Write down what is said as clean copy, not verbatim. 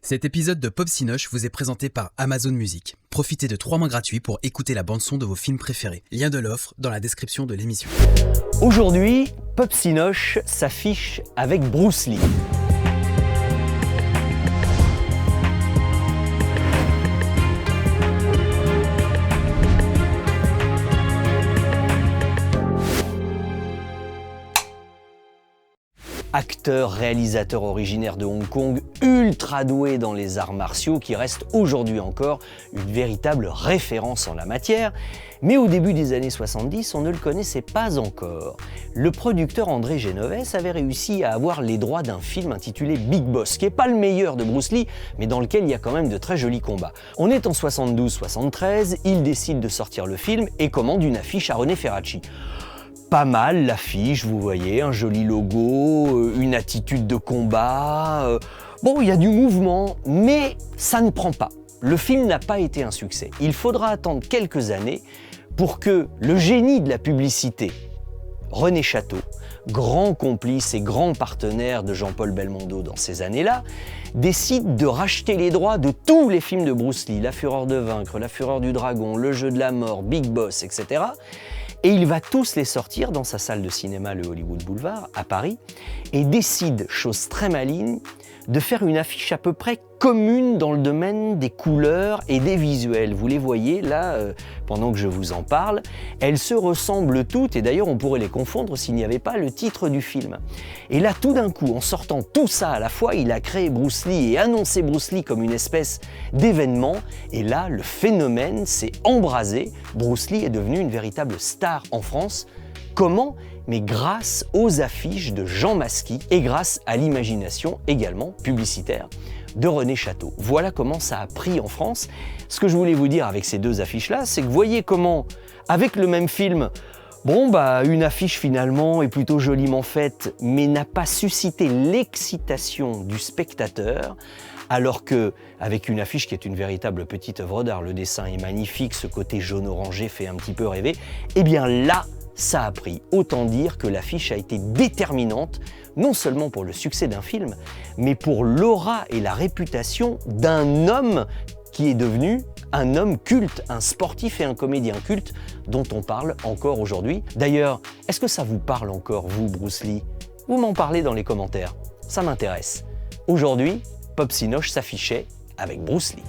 Cet épisode de Pop Cinoche vous est présenté par Amazon Music. Profitez de 3 mois gratuits pour écouter la bande-son de vos films préférés. Lien de l'offre dans la description de l'émission. Aujourd'hui, Pop Cinoche s'affiche avec Bruce Lee. Acteur, réalisateur originaire de Hong Kong, ultra doué dans les arts martiaux, qui reste aujourd'hui encore une véritable référence en la matière. Mais au début des années 70, on ne le connaissait pas encore. Le producteur André Genovès avait réussi à avoir les droits d'un film intitulé Big Boss, qui n'est pas le meilleur de Bruce Lee, mais dans lequel il y a quand même de très jolis combats. On est en 72-73, il décide de sortir le film et commande une affiche à René Ferracci. Pas mal l'affiche, vous voyez, un joli logo, une attitude de combat. Bon, il y a du mouvement, mais ça ne prend pas. Le film n'a pas été un succès. Il faudra attendre quelques années pour que le génie de la publicité, René Château, grand complice et grand partenaire de Jean-Paul Belmondo dans ces années-là, décide de racheter les droits de tous les films de Bruce Lee, La Fureur de vaincre, La Fureur du dragon, Le jeu de la mort, Big Boss, etc. Et il va tous les sortir dans sa salle de cinéma, le Hollywood Boulevard, à Paris, et décide, chose très maligne, de faire une affiche à peu près commune dans le domaine des couleurs et des visuels. Vous les voyez là, pendant que je vous en parle, elles se ressemblent toutes, et d'ailleurs on pourrait les confondre s'il n'y avait pas le titre du film. Et là, tout d'un coup, en sortant tout ça à la fois, il a créé Bruce Lee et annoncé Bruce Lee comme une espèce d'événement, et là, le phénomène s'est embrasé. Bruce Lee est devenu une véritable star en France. Comment ? Mais grâce aux affiches de Jean Masky et grâce à l'imagination également publicitaire de René Château. Voilà comment ça a pris en France. Ce que je voulais vous dire avec ces deux affiches-là, c'est que voyez comment, avec le même film, une affiche finalement est plutôt joliment faite, mais n'a pas suscité l'excitation du spectateur, alors que, avec une affiche qui est une véritable petite œuvre d'art, le dessin est magnifique, ce côté jaune-orangé fait un petit peu rêver, et bien là, ça a pris. Autant dire que l'affiche a été déterminante, non seulement pour le succès d'un film, mais pour l'aura et la réputation d'un homme qui est devenu un homme culte, un sportif et un comédien culte dont on parle encore aujourd'hui. D'ailleurs, est-ce que ça vous parle encore, vous, Bruce Lee ? Vous m'en parlez dans les commentaires, ça m'intéresse. Aujourd'hui, Pop Cinoche s'affichait avec Bruce Lee.